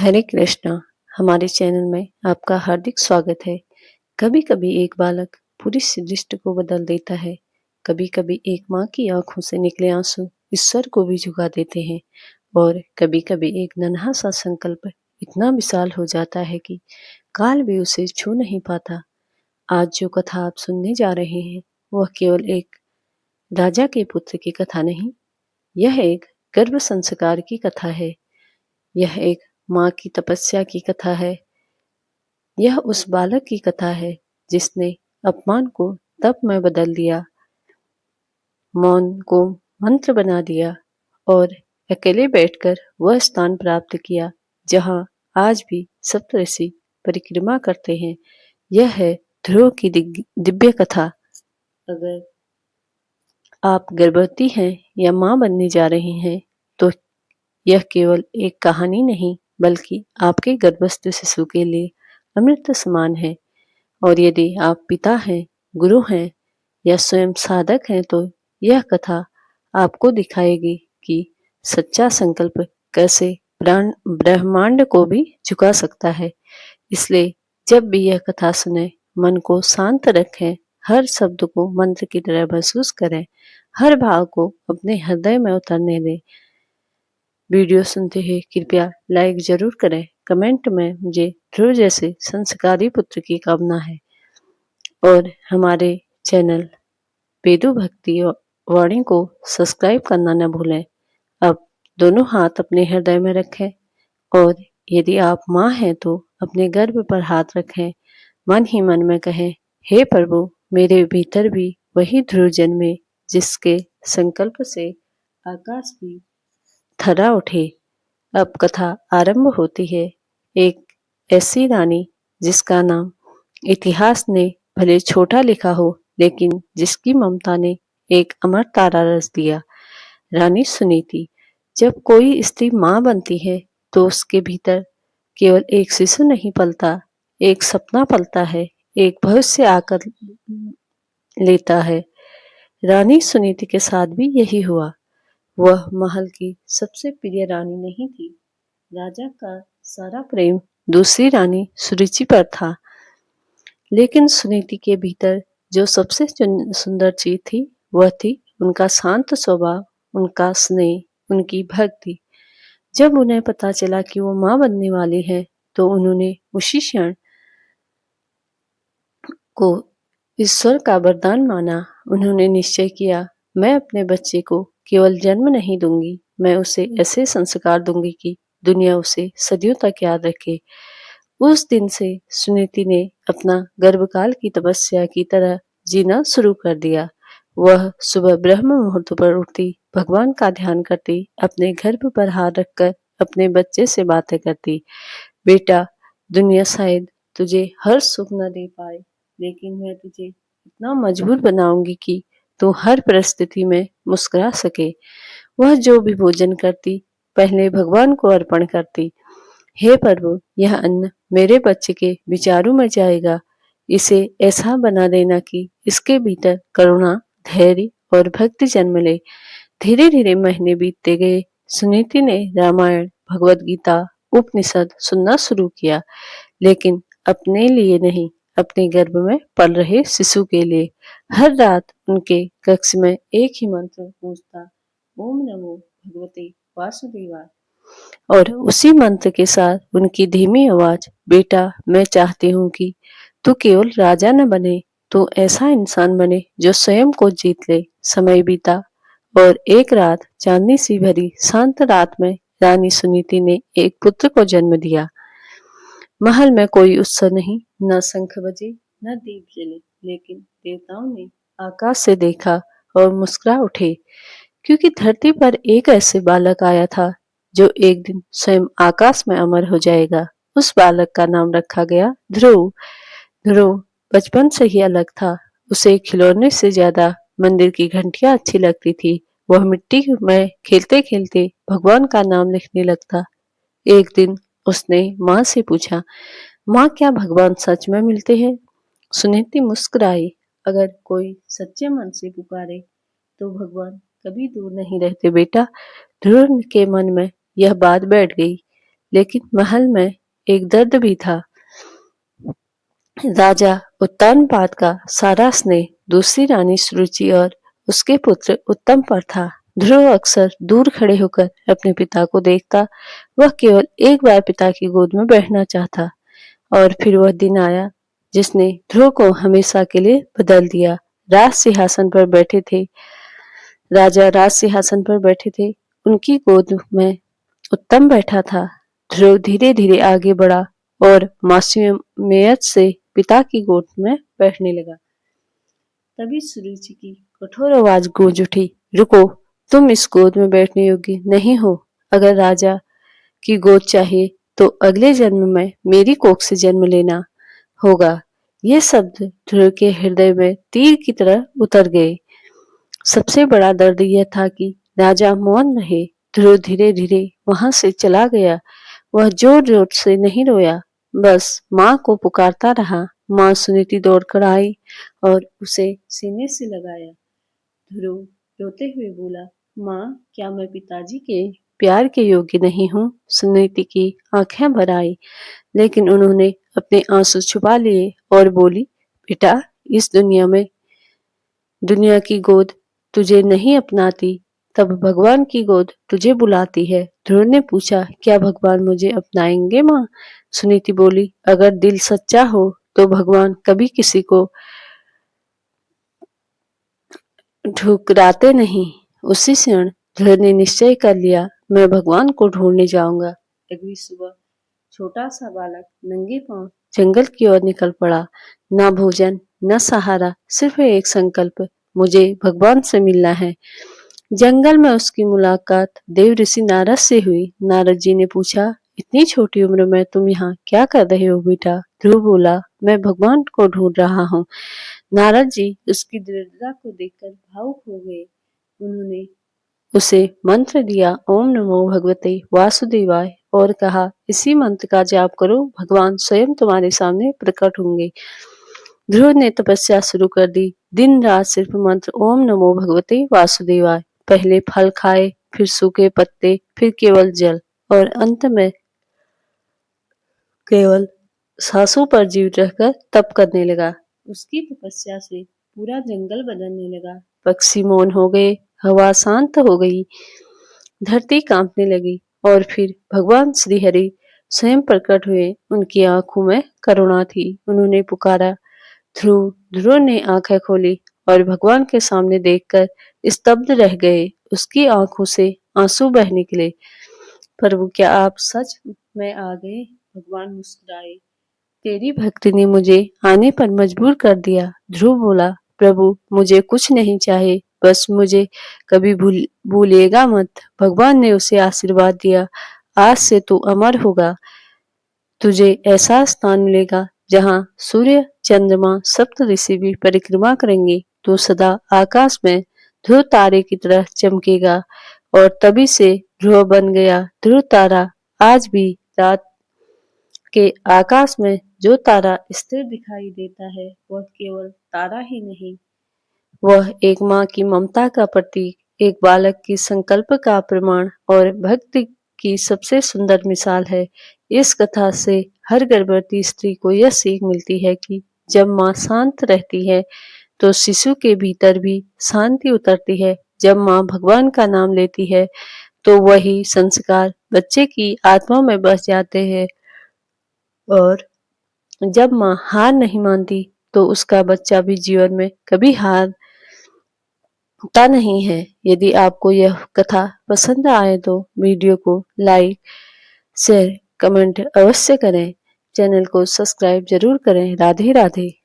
हरे कृष्णा। हमारे चैनल में आपका हार्दिक स्वागत है। कभी कभी एक बालक पूरी सृष्टि को बदल देता है। कभी कभी एक माँ की आंखों से निकले आंसू ईश्वर को भी झुका देते हैं। और कभी कभी एक नन्हा सा संकल्प इतना विशाल हो जाता है कि काल भी उसे छू नहीं पाता। आज जो कथा आप सुनने जा रहे हैं वह केवल एक राजा के पुत्र की कथा नहीं, यह एक गर्भ संस्कार की कथा है। यह एक माँ की तपस्या की कथा है। यह उस बालक की कथा है जिसने अपमान को तप में बदल दिया, मौन को मंत्र बना दिया और अकेले बैठकर वह स्थान प्राप्त किया जहाँ आज भी सप्तऋषि परिक्रमा करते हैं। यह है ध्रुव की दिव्य कथा। अगर आप गर्भवती हैं या माँ बनने जा रही हैं तो यह केवल एक कहानी नहीं बल्कि आपके गर्भस्थ शिशु के लिए अमृत समान है। और यदि आप पिता हैं, गुरु हैं या स्वयं साधक हैं तो यह कथा आपको दिखाएगी कि सच्चा संकल्प कैसे ब्रह्मांड को भी झुका सकता है। इसलिए जब भी यह कथा सुने मन को शांत रखें, हर शब्द को मंत्र की तरह महसूस करें, हर भाव को अपने हृदय में उतरने दें। वीडियो सुनते ही कृपया लाइक जरूर करें। कमेंट में मुझे ध्रुव जैसे संस्कारी पुत्र की कामना है। और हमारे चैनल वेदु भक्ति वाणी को सब्सक्राइब करना न भूलें। अब दोनों हाथ अपने हृदय में रखें और यदि आप माँ हैं तो अपने गर्भ पर हाथ रखें। मन ही मन में कहें, हे प्रभु, मेरे भीतर भी वही ध्रुव जन्मे जिसके संकल्प से आकाश भी थर्रा उठे। अब कथा आरंभ होती है। एक ऐसी रानी जिसका नाम इतिहास ने भले छोटा लिखा हो लेकिन जिसकी ममता ने एक अमर तारा रच दिया। रानी सुनीति। जब कोई स्त्री माँ बनती है तो उसके भीतर केवल एक शिशु नहीं पलता, एक सपना पलता है, एक भविष्य आकर लेता है। रानी सुनीति के साथ भी यही हुआ। वह महल की सबसे प्रिय रानी नहीं थी। राजा का सारा प्रेम दूसरी रानी सुरुचि पर था। लेकिन सुनीति के भीतर जो सबसे सुंदर चीज थी वह थी उनका शांत स्वभाव, उनका स्नेह, उनकी भक्ति। जब उन्हें पता चला कि वो माँ बनने वाली है तो उन्होंने उसी क्षण को ईश्वर का वरदान माना। उन्होंने निश्चय किया, मैं अपने बच्चे को केवल जन्म नहीं दूंगी, मैं उसे ऐसे संस्कार दूंगी कि दुनिया उसे सदियों तक याद रखे। उस दिन से सुनीति ने अपना गर्भकाल की तपस्या की तरह जीना शुरू कर दिया। वह सुबह ब्रह्म मुहूर्त पर उठती, भगवान का ध्यान करती, अपने गर्भ पर हाथ रखकर अपने बच्चे से बातें करती। बेटा, दुनिया शायद तुझे हर सुख न दे पाए, लेकिन मैं तुझे इतना मजबूत बनाऊंगी कि तू हर परिस्थिति में मुस्कुरा सके। वह जो भी भोजन करती पहले भगवान को अर्पण करती। हे प्रभु, यह अन्न मेरे बच्चे के विचारों में जाएगा। इसे ऐसा बना देना कि इसके भीतर करुणा, धैर्य और भक्ति जन्म ले। धीरे धीरे महीने बीतते गए। सुनीति ने रामायण, भगवत गीता, उपनिषद सुनना शुरू किया, लेकिन अपने लिए नहीं, अपने गर्भ में पल रहे शिशु के लिए। हर रात उनके कक्ष में एक ही मंत्र गूंजता, ओम नमो भगवते वासुदेवाय। और उसी मंत्र के साथ उनकी धीमी आवाज, बेटा, मैं चाहती हूँ कि तू केवल राजा न बने, तू ऐसा इंसान बने जो स्वयं को जीत ले। समय बीता और एक रात, चांदनी सी भरी शांत रात में, रानी सुनीति ने एक पुत्र को जन्म दिया। महल में कोई उत्सव नहीं, न शंख बजे, न दीप जले, लेकिन देवताओं ने आकाश से देखा और मुस्कुरा उठे, क्योंकि धरती पर एक ऐसे बालक आया था जो एक दिन स्वयं आकाश में अमर हो जाएगा। उस बालक का नाम रखा गया ध्रुव। ध्रुव बचपन से ही अलग था। उसे खिलौने से ज्यादा मंदिर की घंटियां अच्छी लगती थी। वह मिट्टी में खेलते खेलते भगवान का नाम लिखने लगता। एक दिन उसने माँ से पूछा, माँ, क्या भगवान सच में मिलते हैं? सुनीति मुस्कुराई। अगर कोई सच्चे मन से पुकारे तो भगवान कभी दूर नहीं रहते बेटा। ध्रुव के मन में यह बात बैठ गई। लेकिन महल में एक दर्द भी था। राजा उत्तानपाद का सारा स्नेह दूसरी रानी सुरुचि और उसके पुत्र उत्तम पर था। ध्रुव अक्सर दूर खड़े होकर अपने पिता को देखता। वह केवल एक बार पिता की गोद में बैठना चाहता। और फिर वह दिन आया जिसने ध्रुव को हमेशा के लिए बदल दिया। राज सिंहासन पर बैठे थे राजा राज सिंहासन पर बैठे थे। उनकी गोद में उत्तम बैठा था। ध्रुव धीरे धीरे आगे बढ़ा और मासूमियत से पिता की गोद में बैठने लगा। तभी सुरुचि की कठोर आवाज गूंज उठी, रुको, तुम इस गोद में बैठने योग्य नहीं हो। अगर राजा की गोद चाहिए तो अगले जन्म में मेरी कोख से जन्म लेना होगा। ये शब्द ध्रुव के हृदय में तीर की तरह उतर गए। सबसे बड़ा दर्द यह था कि राजा मौन रहे। ध्रुव धीरे धीरे वहां से चला गया। वह जोर जोर से नहीं रोया, बस माँ को पुकारता रहा। माँ सुनीति दौड़कर आई और उसे सीने से लगाया। ध्रुव रोते हुए बोला, माँ, क्या मैं पिताजी के प्यार के योग्य नहीं हूँ? सुनीति की आंखें भर आई, लेकिन उन्होंने अपने आंसू छुपा लिए और बोली, बेटा, इस दुनिया की गोद तुझे नहीं अपनाती, तब भगवान की गोद तुझे बुलाती है। ध्रुव ने पूछा, क्या भगवान मुझे अपनाएंगे माँ? सुनीति बोली, अगर दिल सच्चा हो तो भगवान कभी किसी को ठुकराते नहीं। उसी क्षण ध्रुव ने निश्चय कर लिया, मैं भगवान को ढूंढने जाऊंगा। अगली सुबह छोटा सा बालक नंगे पांव जंगल की ओर निकल पड़ा। न भोजन, न सहारा, सिर्फ एक संकल्प, मुझे भगवान से मिलना है। जंगल में उसकी मुलाकात देव ऋषि नारद से हुई। नारद जी ने पूछा, इतनी छोटी उम्र में तुम यहाँ क्या कर रहे हो बेटा? ध्रुव बोला, मैं भगवान को ढूंढ रहा हूँ। नारद जी उसकी दृढ़ता को देखकर भावुक हो गए। उन्होंने उसे मंत्र दिया, ओम नमो भगवते वासुदेवाय, और कहा, इसी मंत्र का जाप करो, भगवान स्वयं तुम्हारे सामने प्रकट होंगे। ध्रुव ने तपस्या शुरू कर दी। दिन रात सिर्फ मंत्र ओम नमो भगवते वासुदेवाय। पहले फल खाए, फिर सूखे पत्ते, फिर केवल जल, और अंत में केवल सांसों पर जीवित रहकर तप करने लगा। उसकी तपस्या से पूरा जंगल बदलने लगा। पक्षी मौन हो गए, हवा शांत हो गई, धरती कांपने लगी, और फिर भगवान श्री हरि स्वयं प्रकट हुए। उनकी आंखों में करुणा थी। उन्होंने पुकारा, ध्रुव। ध्रुव ने आंखें खोली और भगवान के सामने देखकर स्तब्ध रह गए। उसकी आंखों से आंसू बह निकले। प्रभु, क्या आप सच में आ गए? भगवान मुस्कुराए, तेरी भक्ति ने मुझे आने पर मजबूर कर दिया। ध्रुव बोला, प्रभु, मुझे कुछ नहीं चाहिए, बस मुझे कभी भूलिएगा मत। भगवान ने उसे आशीर्वाद दिया, आज से तू अमर होगा। तुझे ऐसा स्थान मिलेगा जहाँ सूर्य, चंद्रमा, सप्त ऋषि भी परिक्रमा करेंगे। तू सदा आकाश में ध्रुव तारे की तरह चमकेगा। और तभी से ध्रुव बन गया ध्रुव तारा। आज भी रात के आकाश में जो तारा स्थिर दिखाई देता है, वह केवल तारा ही नहीं, वह एक माँ की ममता का प्रतीक, एक बालक की संकल्प का प्रमाण और भक्ति की सबसे सुंदर मिसाल है। इस कथा से हर गर्भवती स्त्री को यह सीख मिलती है कि जब माँ शांत रहती है तो शिशु के भीतर भी शांति उतरती है। जब माँ भगवान का नाम लेती है तो वही संस्कार बच्चे की आत्मा में बस जाते हैं। और जब माँ हार नहीं मानती तो उसका बच्चा भी जीवन में कभी हारता नहीं है। यदि आपको यह कथा पसंद आए तो वीडियो को लाइक, शेयर, कमेंट अवश्य करें। चैनल को सब्सक्राइब जरूर करें। राधे राधे।